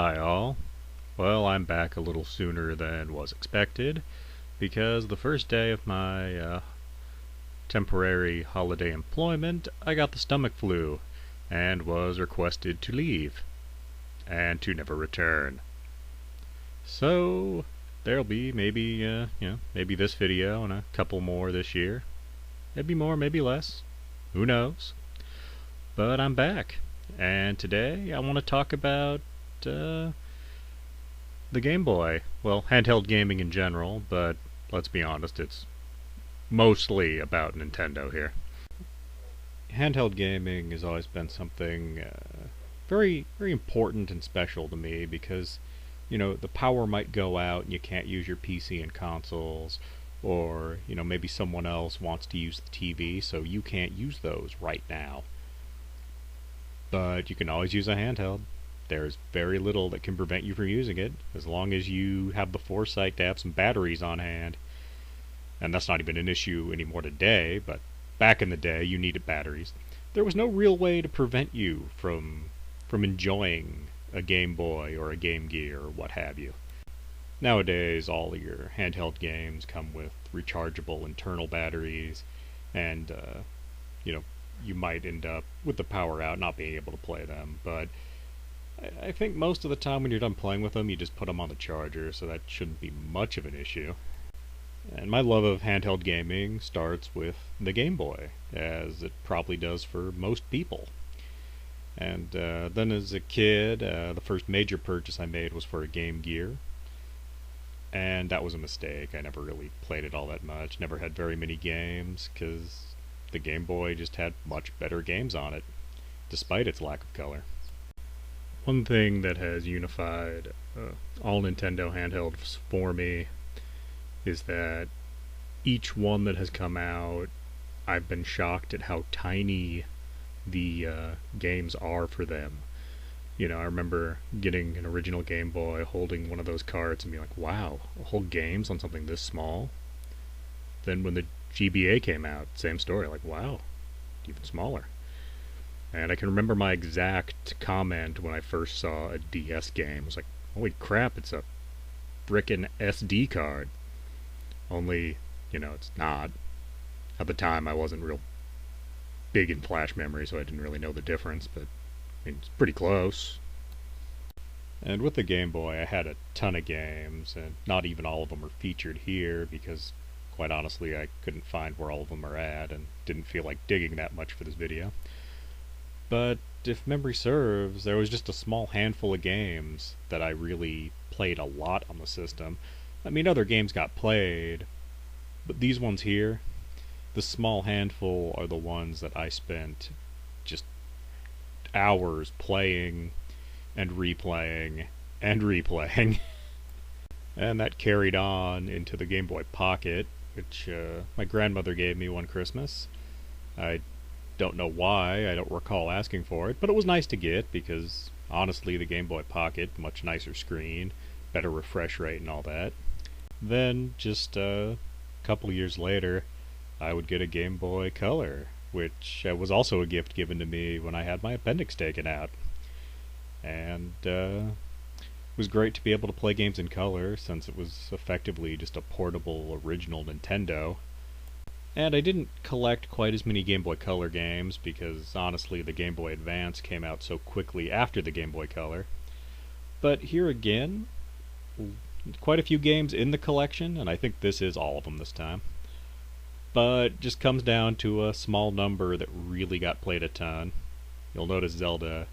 Hi all. Well, I'm back a little sooner than was expected because the first day of my temporary holiday employment I got the stomach flu and was requested to leave and to never return. So there'll be maybe this video and a couple more this year. Maybe more, maybe less. Who knows? But I'm back, and today I want to talk about the Game Boy. Well, handheld gaming in general, but let's be honest, it's mostly about Nintendo here. Handheld gaming has always been something very, very important and special to me because, the power might go out and you can't use your PC and consoles, or, maybe someone else wants to use the TV, so you can't use those right now. But you can always use a handheld. There's very little that can prevent you from using it, as long as you have the foresight to have some batteries on hand. And that's not even an issue anymore today, but back in the day you needed batteries. There was no real way to prevent you from enjoying a Game Boy or a Game Gear or what have you. Nowadays all of your handheld games come with rechargeable internal batteries, and you might end up with the power out not being able to play them, but I think most of the time when you're done playing with them, you just put them on the charger, so that shouldn't be much of an issue. And my love of handheld gaming starts with the Game Boy, as it probably does for most people. And then as a kid, the first major purchase I made was for a Game Gear. And that was a mistake. I never really played it all that much, never had very many games, because the Game Boy just had much better games on it, despite its lack of color. One thing that has unified all Nintendo handhelds for me is that each one that has come out, I've been shocked at how tiny the games are for them. I remember getting an original Game Boy, holding one of those carts and being like, wow, a whole game's on something this small? Then when the GBA came out, same story, like, wow, even smaller. And I can remember my exact comment when I first saw a DS game. It was like, holy crap, it's a frickin' SD card. Only, it's not. At the time, I wasn't real big in flash memory, so I didn't really know the difference, but it's pretty close. And with the Game Boy, I had a ton of games, and not even all of them are featured here, because quite honestly, I couldn't find where all of them are at, and didn't feel like digging that much for this video. But if memory serves, there was just a small handful of games that I really played a lot on the system. I mean, other games got played, but these ones here, the small handful, are the ones that I spent just hours playing and replaying and replaying. And that carried on into the Game Boy Pocket, which my grandmother gave me one Christmas. I don't know why, I don't recall asking for it, but it was nice to get because, honestly, the Game Boy Pocket, much nicer screen, better refresh rate and all that. Then, just a couple years later, I would get a Game Boy Color, which was also a gift given to me when I had my appendix taken out. And it was great to be able to play games in color, since it was effectively just a portable original Nintendo. And I didn't collect quite as many Game Boy Color games because, honestly, the Game Boy Advance came out so quickly after the Game Boy Color. But here again, quite a few games in the collection, and I think this is all of them this time. But just comes down to a small number that really got played a ton. You'll notice Zelda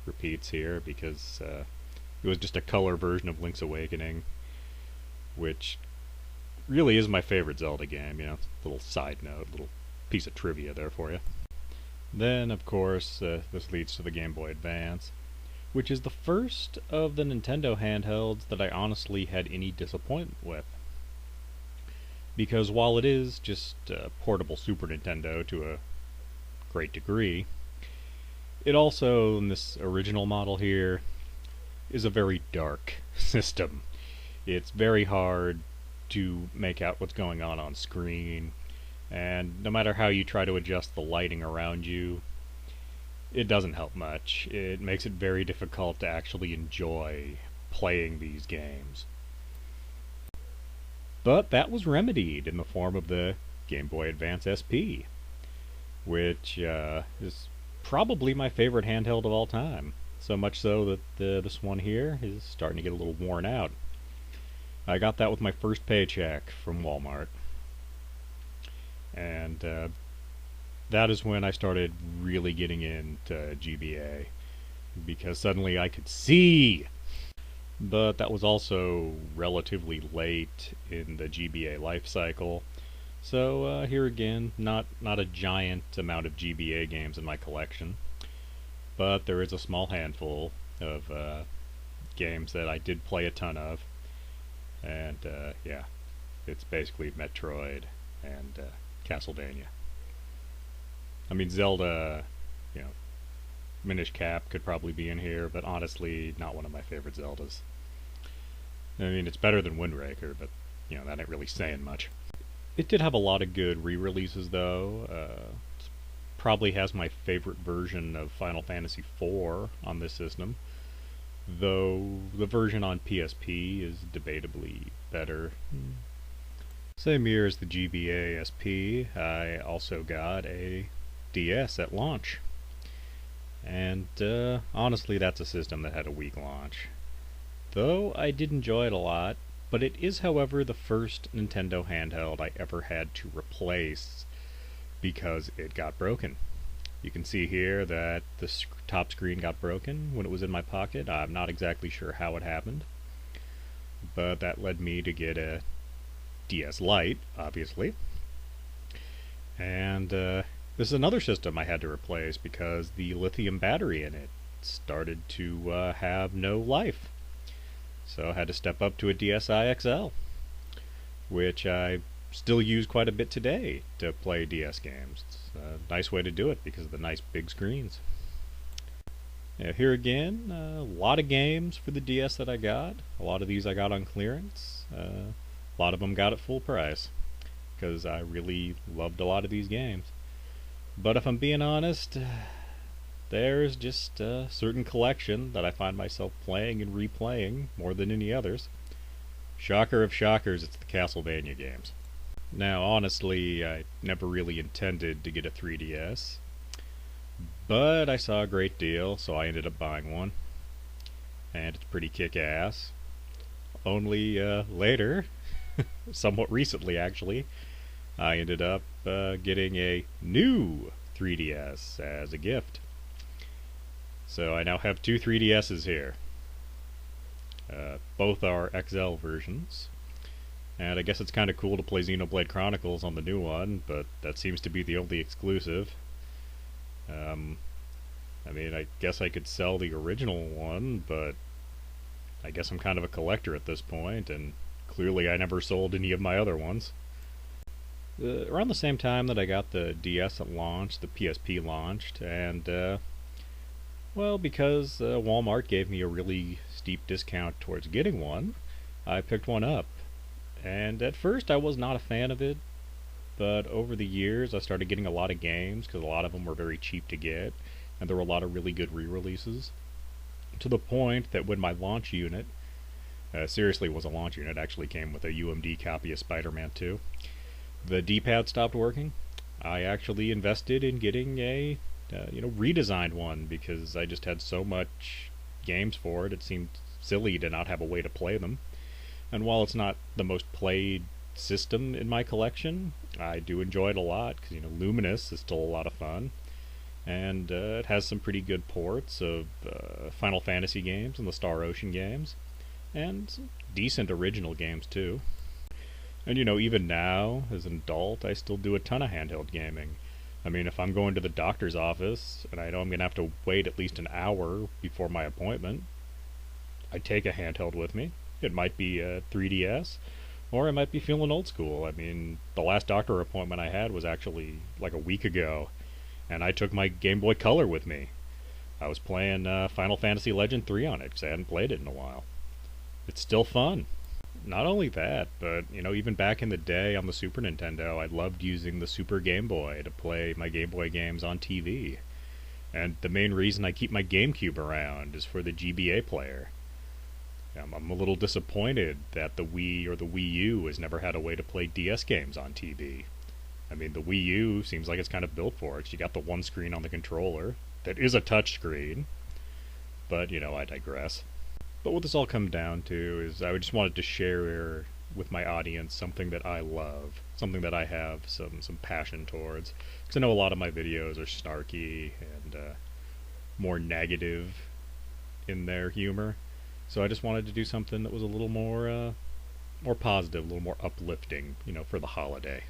repeats here because it was just a color version of Link's Awakening, which really is my favorite Zelda game, little side note, little piece of trivia there for you. Then, of course, this leads to the Game Boy Advance, which is the first of the Nintendo handhelds that I honestly had any disappointment with. Because while it is just a portable Super Nintendo to a great degree, it also, in this original model here, is a very dark system. It's very hard to make out what's going on screen, and no matter how you try to adjust the lighting around you, it doesn't help much. It makes it very difficult to actually enjoy playing these games. But that was remedied in the form of the Game Boy Advance SP, which is probably my favorite handheld of all time. So much so that this one here is starting to get a little worn out. I got that with my first paycheck from Walmart. And that is when I started really getting into GBA, because suddenly I could see. But that was also relatively late in the GBA life cycle. So here again, not a giant amount of GBA games in my collection, but there is a small handful of games that I did play a ton of, and yeah, it's basically Metroid and Castlevania. I mean, Zelda, you know, Minish Cap could probably be in here, but honestly, not one of my favorite Zeldas. I mean, it's better than Wind Waker, but, you know, that ain't really saying much. It did have a lot of good re-releases, though. It probably has my favorite version of Final Fantasy IV on this system, though the version on PSP is debatably better. Same year as the GBA SP, I also got a DS at launch. And honestly, that's a system that had a weak launch. Though I did enjoy it a lot, but it is, however, the first Nintendo handheld I ever had to replace because it got broken. You can see here that the top screen got broken when it was in my pocket. I'm not exactly sure how it happened, but that led me to get a DS Lite, obviously. And this is another system I had to replace because the lithium battery in it started to have no life. So I had to step up to a DSi XL, which I still use quite a bit today to play DS games. It's a nice way to do it because of the nice big screens. Now here again, a lot of games for the DS that I got. A lot of these I got on clearance. A lot of them got at full price because I really loved a lot of these games. But if I'm being honest, there's just a certain collection that I find myself playing and replaying more than any others. Shocker of shockers, it's the Castlevania games. Now, honestly, I never really intended to get a 3DS, but I saw a great deal, so I ended up buying one. And it's pretty kick-ass. Only later, somewhat recently actually, I ended up getting a new 3DS as a gift. So I now have two 3DSs here. Both are XL versions. And I guess it's kind of cool to play Xenoblade Chronicles on the new one, but that seems to be the only exclusive. I mean, I guess I could sell the original one, but I guess I'm kind of a collector at this point, and clearly I never sold any of my other ones. Around the same time that I got the DS at launch, the PSP launched, and well, because Walmart gave me a really steep discount towards getting one, I picked one up. And at first I was not a fan of it, but over the years I started getting a lot of games because a lot of them were very cheap to get, and there were a lot of really good re-releases. To the point that when my launch unit, seriously was a launch unit, actually came with a UMD copy of Spider-Man 2, the D-pad stopped working. I actually invested in getting a redesigned one because I just had so much games for it. It seemed silly to not have a way to play them. And while it's not the most played system in my collection, I do enjoy it a lot because Luminous is still a lot of fun, and it has some pretty good ports of Final Fantasy games and the Star Ocean games, and some decent original games too. And even now as an adult, I still do a ton of handheld gaming. I mean, if I'm going to the doctor's office and I know I'm going to have to wait at least an hour before my appointment, I take a handheld with me. It might be a 3DS, or I might be feeling old school. I mean, the last doctor appointment I had was actually like a week ago, and I took my Game Boy Color with me. I was playing Final Fantasy Legend 3 on it because I hadn't played it in a while. It's still fun. Not only that, but even back in the day on the Super Nintendo, I loved using the Super Game Boy to play my Game Boy games on TV. And the main reason I keep my GameCube around is for the GBA player. I'm a little disappointed that the Wii or the Wii U has never had a way to play DS games on TV. I mean, the Wii U seems like it's kind of built for it. You got the one screen on the controller that is a touch screen, but I digress. But what this all comes down to is I just wanted to share with my audience something that I love, something that I have some passion towards. Because I know a lot of my videos are snarky and more negative in their humor. So I just wanted to do something that was a little more positive, a little more uplifting, for the holiday.